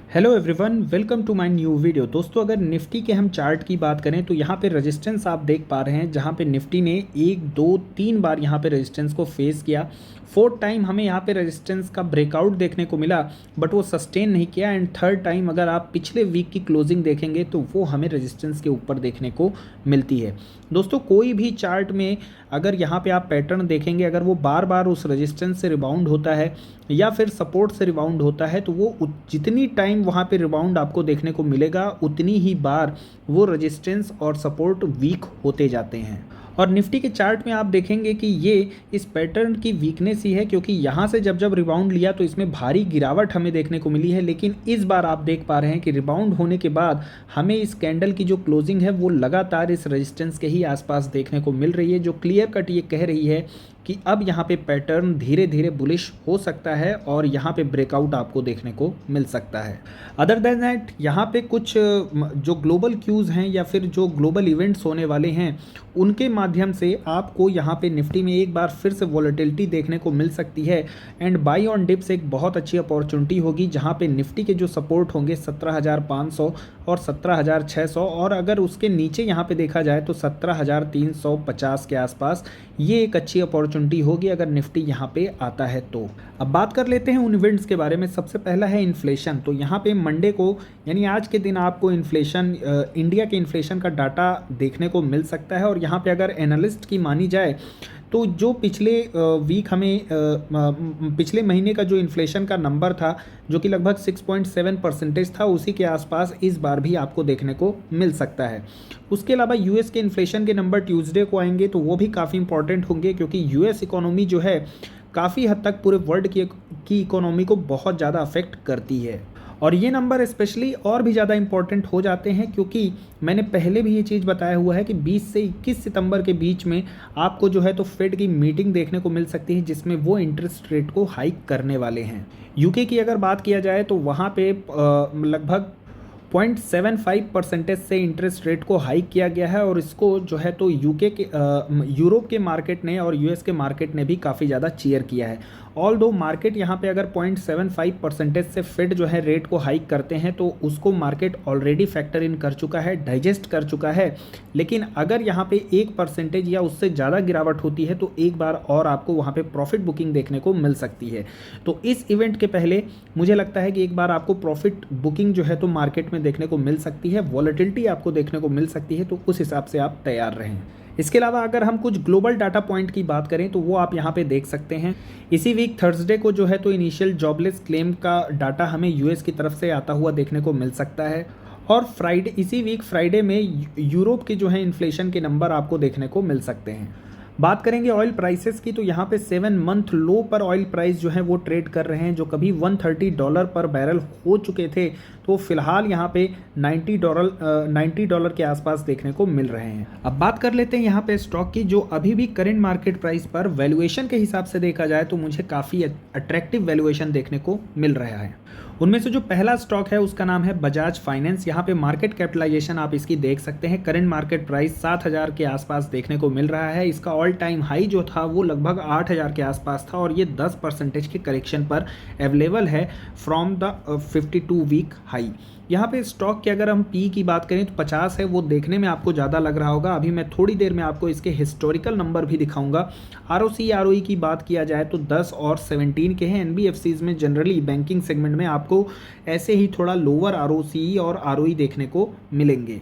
Hello everyone, welcome to my new video. दोस्तों, अगर Nifty के हम चार्ट की बात करें तो यहाँ पे रेजिस्टेंस आप देख पा रहे हैं, जहाँ पे निफ्टी ने 1 2 3 बार यहाँ पे रेजिस्टेंस को फेस किया। फोर्थ टाइम हमें यहाँ पे रेजिस्टेंस का ब्रेकआउट देखने को मिला, बट वो सस्टेन नहीं किया। एंड थर्ड टाइम अगर आप पिछले वीक की क्लोजिंग देखेंगे तो वो हमें रेजिस्टेंस के ऊपर देखने को मिलती है। दोस्तों, कोई भी चार्ट में अगर यहाँ पे आप पैटर्न देखेंगे, अगर वो बार बार उस रेजिस्टेंस से रिबाउंड होता है या फिर सपोर्ट से रिबाउंड होता है तो वो जितनी टाइम वहाँ पे रिबाउंड आपको देखने को मिलेगा उतनी ही बार वो रेजिस्टेंस और सपोर्ट वीक होते जाते हैं। और निफ्टी के चार्ट में आप देखेंगे कि ये इस पैटर्न की वीकनेस ही है, क्योंकि यहाँ से जब जब रिबाउंड लिया तो इसमें भारी गिरावट हमें देखने को मिली है। लेकिन इस बार आप देख पा रहे हैं कि रिबाउंड होने के बाद हमें इस कैंडल की जो क्लोजिंग है वो लगातार इस रेजिस्टेंस के ही आसपास देखने को मिल रही है, जो क्लियर कट ये कह रही है कि अब यहाँ पे पैटर्न धीरे धीरे बुलिश हो सकता है और यहाँ पे ब्रेकआउट आपको देखने को मिल सकता है। अदर देन दैट यहाँ पे कुछ जो ग्लोबल क्यूज़ हैं या फिर जो ग्लोबल इवेंट्स होने वाले हैं उनके माध्यम से आपको यहाँ पे निफ्टी में एक बार फिर से वॉलेटिलिटी देखने को मिल सकती है। एंड बाई ऑन डिप्स एक बहुत अच्छी अपॉर्चुनिटी होगी, जहाँ पे निफ्टी के जो सपोर्ट होंगे 17,500 और 17,600, और अगर उसके नीचे यहाँ पे देखा जाए तो 17,350 के आसपास ये एक अच्छी अपॉर्चुनिटी होगी अगर निफ्टी यहाँ पे आता है तो। अब बात कर लेते हैं उन इवेंट्स के बारे में। सबसे पहला है इन्फ्लेशन। तो यहाँ पे मंडे को यानी आज के दिन आपको इन्फ्लेशन, इंडिया के इन्फ्लेशन का डाटा देखने को मिल सकता है। और यहाँ पे अगर एनालिस्ट की मानी जाए तो जो पिछले वीक हमें पिछले महीने का जो इन्फ्लेशन का नंबर था जो कि लगभग 6.7% था, उसी के आसपास इस बार भी आपको देखने को मिल सकता है। उसके अलावा यूएस के इन्फ्लेशन के नंबर ट्यूसडे को आएंगे तो वो भी काफ़ी इंपॉर्टेंट होंगे, क्योंकि यूएस इकोनॉमी जो है काफ़ी हद तक पूरे वर्ल्ड की इकोनॉमी को बहुत ज़्यादा अफेक्ट करती है। और ये नंबर स्पेशली और भी ज़्यादा इंपॉर्टेंट हो जाते हैं, क्योंकि मैंने पहले भी ये चीज़ बताया हुआ है कि 20 से 21 सितंबर के बीच में आपको जो है तो फेड की मीटिंग देखने को मिल सकती है, जिसमें वो इंटरेस्ट रेट को हाइक करने वाले हैं। यूके की अगर बात किया जाए तो वहाँ पे लगभग 0.75% से इंटरेस्ट रेट को हाइक किया गया है, और इसको जो है तो यूरोप के मार्केट ने और यूएस के मार्केट ने भी काफ़ी ज़्यादा चीयर किया है। ऑल दो मार्केट यहाँ पे अगर 0.75% से फेड जो है रेट को हाइक करते हैं तो उसको मार्केट ऑलरेडी फैक्टर इन कर चुका है, डाइजेस्ट कर चुका है। लेकिन अगर यहाँ पे 1% या उससे ज़्यादा गिरावट होती है तो एक बार और आपको वहाँ पे प्रॉफिट बुकिंग देखने को मिल सकती है। तो इस इवेंट के पहले मुझे लगता है कि एक बार आपको प्रॉफिट बुकिंग जो है तो मार्केट में देखने को मिल सकती है, वॉलेटिलिटी आपको देखने को मिल सकती है, तो उस हिसाब से आप तैयार रहें। इसके अलावा अगर हम कुछ ग्लोबल डाटा पॉइंट की बात करें तो वो आप यहाँ पे देख सकते हैं। इसी वीक थर्सडे को जो है तो इनिशियल जॉबलेस क्लेम का डाटा हमें यूएस की तरफ से आता हुआ देखने को मिल सकता है। और इसी वीक फ्राइडे में यूरोप के जो है इन्फ्लेशन के नंबर आपको देखने को मिल सकते हैं। बात करेंगे ऑयल प्राइसेस की तो यहाँ पे 7 मंथ लो पर ऑयल प्राइस जो है वो ट्रेड कर रहे हैं, जो कभी $130 पर बैरल हो चुके थे तो फिलहाल यहाँ पे $90 के आसपास देखने को मिल रहे हैं। अब बात कर लेते हैं यहाँ पे स्टॉक की, जो अभी भी करेंट मार्केट प्राइस पर वैल्यूएशन के हिसाब से देखा जाए तो मुझे काफ़ी अट्रैक्टिव वैल्यूएशन देखने को मिल रहा है। उनमें से जो पहला स्टॉक है उसका नाम है बजाज फाइनेंस। यहाँ पे मार्केट कैपिटलाइजेशन आप इसकी देख सकते हैं, करेंट मार्केट प्राइस 7,000 के आसपास देखने को मिल रहा है। इसका ऑल टाइम हाई जो था वो लगभग 8,000 के आसपास था, और ये 10% के करेक्शन पर अवेलेबल है फ्रॉम द 52 वीक हाई। यहाँ पे स्टॉक की अगर हम पी की बात करें तो 50 है, वो देखने में आपको ज़्यादा लग रहा होगा। अभी मैं थोड़ी देर में आपको इसके हिस्टोरिकल नंबर भी दिखाऊंगा। आरओसी आरओई की बात किया जाए तो 10 और 17 के हैं। एनबीएफसीज में जनरली बैंकिंग सेगमेंट में आपको ऐसे ही थोड़ा लोअर आरओसी और आरओई देखने को मिलेंगे।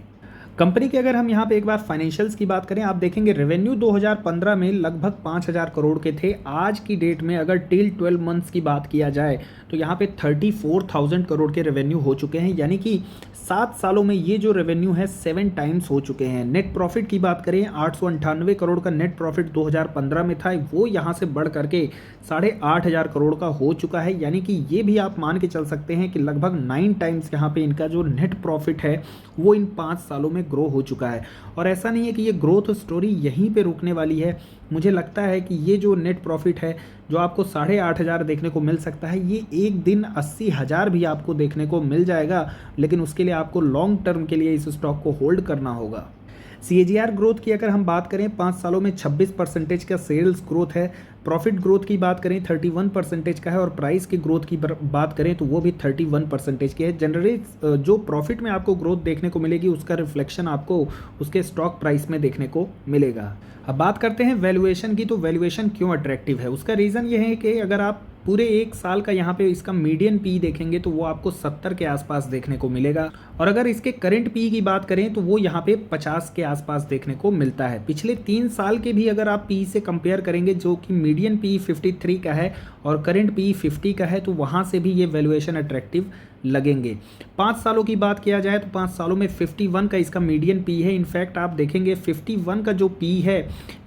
कंपनी के अगर हम यहाँ पे एक बार फाइनेंशियल्स की बात करें, आप देखेंगे रेवेन्यू 2015 में लगभग 5,000 करोड़ के थे। आज की डेट में अगर टिल 12 मंथ्स की बात किया जाए तो यहाँ पे 34,000 करोड़ के रेवेन्यू हो चुके हैं, यानी कि 7 सालों में ये जो रेवेन्यू है 7 टाइम्स हो चुके हैं। नेट प्रॉफिट की बात करें, 898 करोड़ का नेट प्रॉफिट 2015 में था, वो यहाँ से बढ़ करके 8,500 करोड़ का हो चुका है। यानी कि ये भी आप मान के चल सकते हैं कि लगभग 9 टाइम्स यहाँ पे इनका जो नेट प्रॉफिट है वो इन 5 सालों में ग्रो हो चुका है। और ऐसा नहीं है कि ये ग्रोथ स्टोरी यहीं पे रुकने वाली है। मुझे लगता है कि ये जो नेट प्रॉफिट है जो आपको 8,500 देखने को मिल सकता है, ये एक दिन 80,000 भी आपको देखने को मिल जाएगा, लेकिन उसके लिए आपको लॉन्ग टर्म के लिए इस स्टॉक को होल्ड करना होगा। CAGR ग्रोथ की अगर हम बात करें 5 सालों में 26% का सेल्स ग्रोथ है, प्रॉफिट ग्रोथ की बात करें 31% का है और प्राइस की ग्रोथ की बात करें तो वो भी 31% की है। जनरली जो प्रॉफिट में आपको ग्रोथ देखने को मिलेगी उसका रिफ्लेक्शन आपको उसके स्टॉक प्राइस में देखने को मिलेगा। अब बात करते हैं वैल्यूएशन की, तो वैल्यूएशन क्यों अट्रैक्टिव है? उसका रीज़न ये है कि अगर आप पूरे एक साल का यहाँ पे इसका मीडियन पी देखेंगे तो वो आपको 70 के आसपास देखने को मिलेगा, और अगर इसके करंट पी की बात करें तो वो यहाँ पे 50 के आसपास देखने को मिलता है। पिछले 3 साल के भी अगर आप पी से कंपेयर करेंगे, जो कि मीडियन पी 53 का है और करंट पी 50 का है, तो वहाँ से भी ये वैल्यूएशन अट्रैक्टिव लगेंगे। 5 सालों की बात किया जाए तो 5 सालों में 51 का इसका मीडियन पी है। इनफैक्ट आप देखेंगे 51 का जो पी है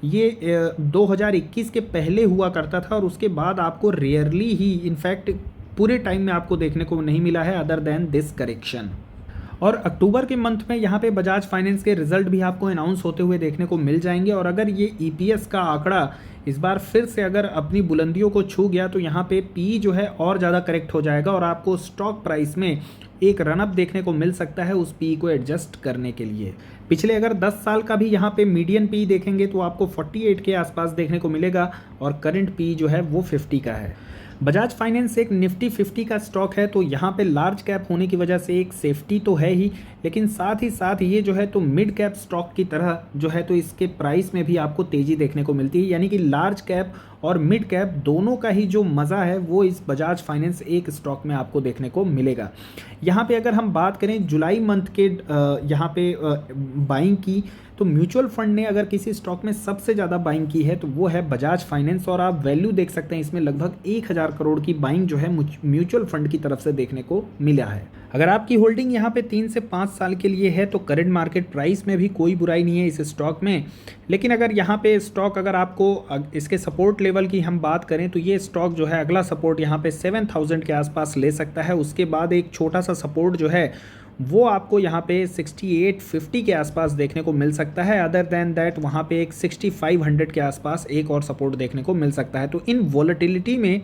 ये 2021 के पहले हुआ करता था और उसके बाद आपको रेयरली ही, इनफैक्ट पूरे टाइम में आपको देखने को नहीं मिला है अदर देन दिस करेक्शन। और अक्टूबर के मंथ में यहाँ पे बजाज फाइनेंस के रिजल्ट भी आपको अनाउंस होते हुए देखने को मिल जाएंगे, और अगर ये ईपीएस का आंकड़ा इस बार फिर से अगर अपनी बुलंदियों को छू गया तो यहाँ पे पी जो है और ज़्यादा करेक्ट हो जाएगा और आपको स्टॉक प्राइस में एक रनअप देखने को मिल सकता है उस पी को एडजस्ट करने के लिए। पिछले अगर 10 साल का भी यहाँ पे मीडियन पी देखेंगे तो आपको 48 के आसपास देखने को मिलेगा और करंट पी जो है वो 50 का है। बजाज फाइनेंस एक निफ्टी 50 का स्टॉक है, तो यहाँ पे लार्ज कैप होने की वजह से एक सेफ्टी तो है ही, लेकिन साथ ही साथ ये जो है तो मिड कैप स्टॉक की तरह जो है तो इसके प्राइस में भी आपको तेज़ी देखने को मिलती है। यानी कि लार्ज कैप और मिड कैप दोनों का ही जो मज़ा है वो इस बजाज फाइनेंस एक स्टॉक में आपको देखने को मिलेगा। यहाँ पे अगर हम बात करें जुलाई मंथ के यहाँ पे बाइंग की, तो म्यूचुअल फंड ने अगर किसी स्टॉक में सबसे ज़्यादा बाइंग की है तो वो है बजाज फाइनेंस, और आप वैल्यू देख सकते हैं इसमें लगभग 1000 करोड़ की बाइंग जो है म्यूचुअल फंड की तरफ से देखने को मिला है। अगर आपकी होल्डिंग यहाँ पे 3 से 5 साल के लिए है तो करंट मार्केट प्राइस में भी कोई बुराई नहीं है इस स्टॉक में। लेकिन अगर यहाँ पे स्टॉक अगर आपको इसके सपोर्ट लेवल की हम बात करें तो ये स्टॉक जो है अगला सपोर्ट यहाँ पे 7000 के आसपास ले सकता है। उसके बाद एक छोटा सा सपोर्ट जो है वो आपको यहाँ पे 6850 के आसपास देखने को मिल सकता है। अदर देन दैट वहाँ पे एक 6500 के आसपास एक और सपोर्ट देखने को मिल सकता है। तो इन वॉलेटिलिटी में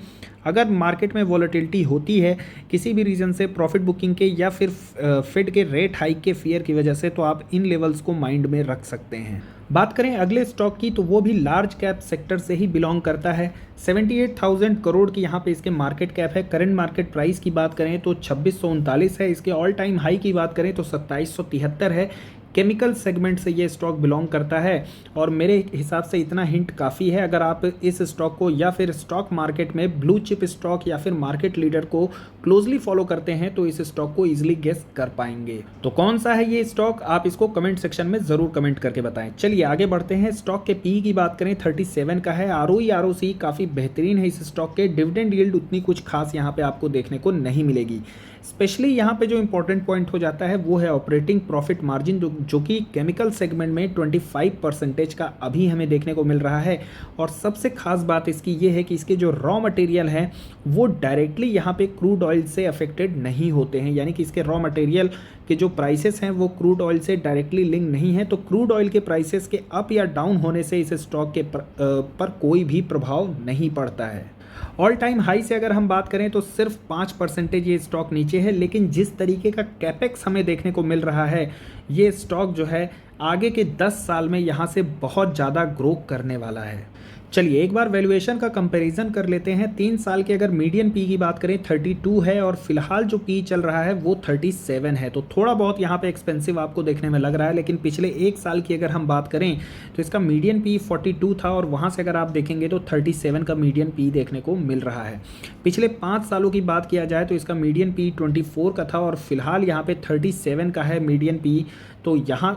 अगर मार्केट में वॉलेटिलिटी होती है किसी भी रीज़न से, प्रॉफिट बुकिंग के या फिर फेड के रेट हाइक के फियर की वजह से, तो आप इन लेवल्स को माइंड में रख सकते हैं। बात करें अगले स्टॉक की तो वो भी लार्ज कैप सेक्टर से ही बिलोंग करता है। 78,000 करोड़ की यहाँ पे इसके मार्केट कैप है। करंट मार्केट प्राइस की बात करें तो 2639 है। इसके ऑल टाइम हाई की बात करें तो 2773 है। केमिकल सेगमेंट से ये स्टॉक बिलोंग करता है और मेरे हिसाब से इतना हिंट काफ़ी है। अगर आप इस स्टॉक को या फिर स्टॉक मार्केट में ब्लू चिप स्टॉक या फिर मार्केट लीडर को क्लोजली फॉलो करते हैं तो इस स्टॉक को इजीली गेस कर पाएंगे। तो कौन सा है ये स्टॉक, आप इसको कमेंट सेक्शन में ज़रूर कमेंट करके बताएं। चलिए आगे बढ़ते हैं। स्टॉक के पी की बात करें 37 का है। आरओई आरओसी काफ़ी बेहतरीन है इस स्टॉक के। डिविडेंड यील्ड उतनी कुछ खास यहाँ पे आपको देखने को नहीं मिलेगी। स्पेशली यहाँ पे जो इंपॉर्टेंट पॉइंट हो जाता है वो है ऑपरेटिंग प्रॉफिट मार्जिन, जो कि केमिकल सेगमेंट में 25% का अभी हमें देखने को मिल रहा है। और सबसे खास बात इसकी ये है कि इसके जो रॉ मटेरियल हैं वो डायरेक्टली यहाँ पे क्रूड ऑयल से अफेक्टेड नहीं होते हैं। यानी कि इसके रॉ मटेरियल के जो प्राइसेस हैं वो क्रूड ऑयल से डायरेक्टली लिंक नहीं है। तो क्रूड ऑयल के प्राइसेस के अप या डाउन होने से इस स्टॉक के पर कोई भी प्रभाव नहीं पड़ता है। ऑल टाइम हाई से अगर हम बात करें तो सिर्फ 5% ये स्टॉक नीचे है, लेकिन जिस तरीके का कैपेक्स हमें देखने को मिल रहा है ये स्टॉक जो है आगे के 10 साल में यहाँ से बहुत ज़्यादा ग्रो करने वाला है। चलिए एक बार वैल्यूएशन का कंपैरिजन कर लेते हैं। 3 साल के अगर मीडियन पी की बात करें 32 है और फिलहाल जो पी चल रहा है वो 37 है। तो थोड़ा बहुत यहाँ पे एक्सपेंसिव आपको देखने में लग रहा है, लेकिन पिछले 1 साल की अगर हम बात करें तो इसका मीडियन पी 42 था और वहाँ से अगर आप देखेंगे तो 37 का मीडियन पी देखने को मिल रहा है। पिछले 5 सालों की बात किया जाए तो इसका मीडियन पी 24 का था और फिलहाल यहाँ पे 37 का है मीडियन पी। तो यहाँ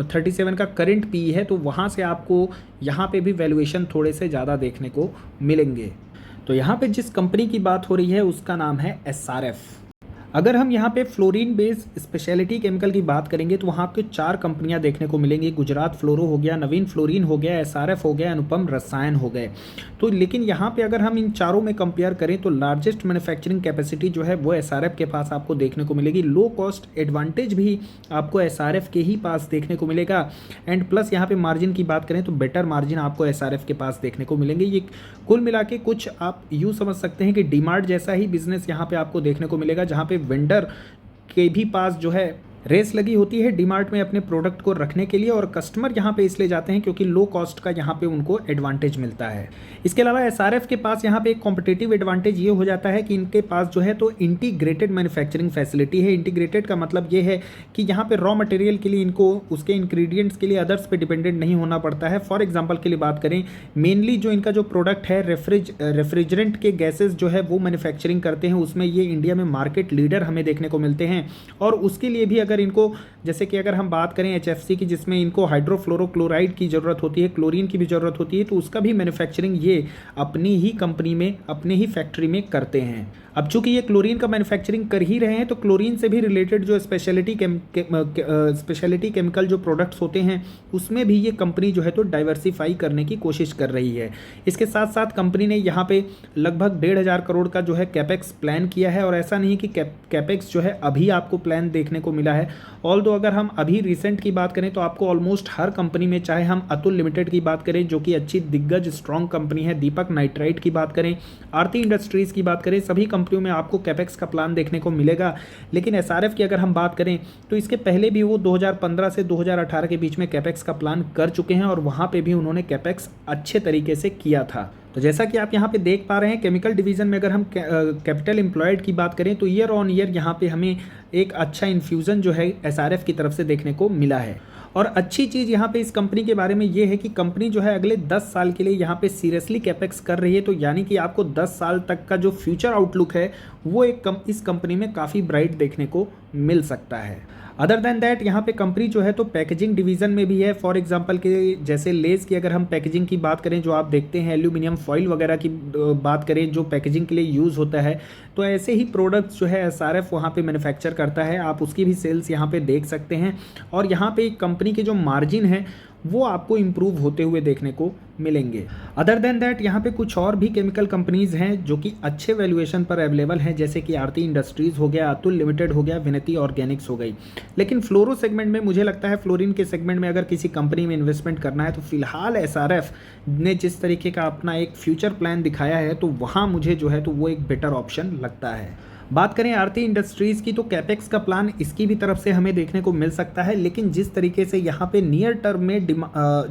37 का करंट पी है, तो वहाँ से आपको यहाँ पे भी वैल्यूएशन थोड़े से ज़्यादा देखने को मिलेंगे। तो यहाँ पे जिस कंपनी की बात हो रही है उसका नाम है एसआरएफ। अगर हम यहाँ पे फ्लोरीन बेस्ड स्पेशलिटी केमिकल की बात करेंगे तो वहाँ आपको 4 कंपनियाँ देखने को मिलेंगी। गुजरात फ्लोरो हो गया, नवीन फ्लोरीन हो गया, एसआरएफ हो गया, अनुपम रसायन हो गए। तो लेकिन यहाँ पे अगर हम इन चारों में कंपेयर करें तो लार्जेस्ट मैन्युफैक्चरिंग कैपेसिटी जो है वो एसआरएफ के पास आपको देखने को मिलेगी। लो कॉस्ट एडवांटेज भी आपको एसआरएफ के ही पास देखने को मिलेगा। एंड प्लस यहाँ पे मार्जिन की बात करें तो बेटर मार्जिन आपको एसआरएफ के पास देखने को मिलेंगे। ये कुल मिला के कुछ आप यूँ समझ सकते हैं कि डीमार्ट जैसा ही बिजनेस यहाँ पे आपको देखने को मिलेगा, जहाँ पे वेंडर के भी पास जो है रेस लगी होती है डीमार्ट में अपने प्रोडक्ट को रखने के लिए, और कस्टमर यहाँ पे इसलिए जाते हैं क्योंकि लो कॉस्ट का यहाँ पे उनको एडवांटेज मिलता है। इसके अलावा एसआरएफ के पास यहाँ पे एक कॉम्पिटिटिव एडवांटेज ये हो जाता है कि इनके पास जो है तो इंटीग्रेटेड मैन्युफैक्चरिंग फैसिलिटी है। इंटीग्रेटेड का मतलब ये है कि यहाँ पे रॉ मटेरियल के लिए इनको उसके इंग्रेडिएंट्स के लिए अदर्स पे डिपेंडेंट नहीं होना पड़ता है। फॉर एग्जांपल के लिए बात करें, मेनली जो इनका जो प्रोडक्ट है रेफ्रिजरेंट के गैसेस जो है वो मैन्युफैक्चरिंग करते हैं, उसमें ये इंडिया में मार्केट लीडर हमें देखने को मिलते हैं। और उसके लिए भी अगर इनको, जैसे कि अगर हम बात करें एचएफसी की, जिसमें इनको हाइड्रोफ्लोरोक्लोराइड की ज़रूरत होती है, क्लोरीन की भी ज़रूरत होती है, तो उसका भी मैन्युफैक्चरिंग ये अपनी ही कंपनी में, अपनी ही फैक्ट्री में करते हैं। अब चूंकि ये क्लोरीन का मैन्युफैक्चरिंग कर ही रहे हैं, तो क्लोरीन से भी रिलेटेड जो स्पेशलिटी केमिकल जो प्रोडक्ट्स होते हैं उसमें भी ये कंपनी जो है तो डाइवर्सिफाई करने की कोशिश कर रही है। इसके साथ साथ कंपनी ने यहाँ पे लगभग 1,500 करोड़ का जो है कैपेक्स प्लान किया है, और ऐसा नहीं कि कैपेक्स जो है अभी आपको प्लान देखने को मिला है। ऑल्दो अगर हम अभी रिसेंट की बात करें तो आपको ऑलमोस्ट हर कंपनी में, चाहे हम अतुल लिमिटेड की बात करें जो कि अच्छी दिग्गज स्ट्रॉन्ग कंपनी है, दीपक नाइट्राइट की बात करें, आरती इंडस्ट्रीज़ की बात करें, सभी कंपनियों में आपको कैपेक्स का प्लान देखने को मिलेगा। लेकिन एसआरएफ की अगर हम बात करें तो इसके पहले भी वो 2015 से 2018 के बीच में कैपेक्स का प्लान कर चुके हैं, और वहाँ पे भी उन्होंने कैपेक्स अच्छे तरीके से किया था। तो जैसा कि आप यहाँ पे देख पा रहे हैं, केमिकल डिवीज़न में अगर हम कैपिटल एम्प्लॉयड की बात करें तो ईयर ऑन ईयर यहाँ पे हमें एक अच्छा इन्फ्यूज़न जो है एसआरएफ की तरफ से देखने को मिला है। और अच्छी चीज़ यहाँ पे इस कंपनी के बारे में ये है कि कंपनी जो है अगले 10 साल के लिए यहाँ पे सीरियसली कैपेक्स कर रही है। तो यानी कि आपको 10 साल तक का जो फ्यूचर आउटलुक है वो इस कंपनी में काफ़ी ब्राइट देखने को मिल सकता है। अदर देन दैट यहाँ पे कंपनी जो है तो पैकेजिंग डिवीज़न में भी है। फॉर एग्जांपल के जैसे लेज़ की अगर हम पैकेजिंग की बात करें, जो आप देखते हैं एल्यूमिनियम फॉइल वगैरह की बात करें जो पैकेजिंग के लिए यूज़ होता है, तो ऐसे ही प्रोडक्ट्स जो है एसआरएफ वहाँ पे मैन्युफैक्चर करता है। आप उसकी भी सेल्स यहाँ पे देख सकते हैं, और यहाँ पे कंपनी के जो मार्जिन है वो आपको इम्प्रूव होते हुए देखने को मिलेंगे। अदर देन दैट यहाँ पे कुछ और भी केमिकल कंपनीज़ हैं जो कि अच्छे वैल्यूएशन पर अवेलेबल हैं, जैसे कि आरती इंडस्ट्रीज़ हो गया, अतुल लिमिटेड हो गया, विनती ऑर्गेनिक्स हो गई। लेकिन फ्लोरो सेगमेंट में मुझे लगता है, फ्लोरीन के सेगमेंट में अगर किसी कंपनी में इन्वेस्टमेंट करना है तो फिलहाल एसआरएफ ने जिस तरीके का अपना एक फ्यूचर प्लान दिखाया है तो वहाँ मुझे जो है तो वो एक बेटर ऑप्शन लगता है। बात करें आरती इंडस्ट्रीज़ की तो कैपेक्स का प्लान इसकी भी तरफ से हमें देखने को मिल सकता है, लेकिन जिस तरीके से यहाँ पे नियर टर्म में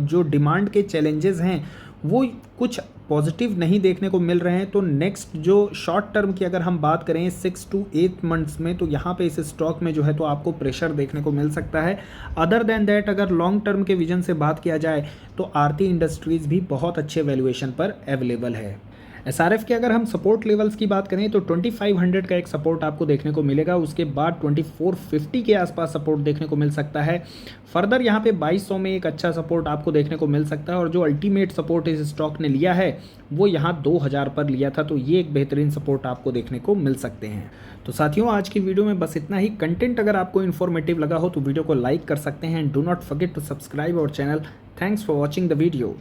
जो डिमांड के चैलेंजेस हैं वो कुछ पॉजिटिव नहीं देखने को मिल रहे हैं। तो नेक्स्ट जो शॉर्ट टर्म की अगर हम बात करें 6 to 8 मंथ्स में, तो यहाँ पे इस स्टॉक में जो है तो आपको प्रेशर देखने को मिल सकता है। अदर देन दैट अगर लॉन्ग टर्म के विजन से बात किया जाए तो आरती इंडस्ट्रीज़ भी बहुत अच्छे वैल्यूएशन पर अवेलेबल है। एसआरएफ के अगर हम सपोर्ट लेवल्स की बात करें तो 2500 का एक सपोर्ट आपको देखने को मिलेगा, उसके बाद 2450 के आसपास सपोर्ट देखने को मिल सकता है। फर्दर यहाँ पे 2200 में एक अच्छा सपोर्ट आपको देखने को मिल सकता है, और जो अल्टीमेट सपोर्ट इस स्टॉक ने लिया है वो यहाँ 2000 पर लिया था, तो ये एक बेहतरीन सपोर्ट आपको देखने को मिल सकते हैं। तो साथियों आज की वीडियो में बस इतना ही। कंटेंट अगर आपको इन्फॉर्मेटिव लगा हो तो वीडियो को लाइक कर सकते हैं। Do not forget to subscribe our channel. Thanks for watching the video.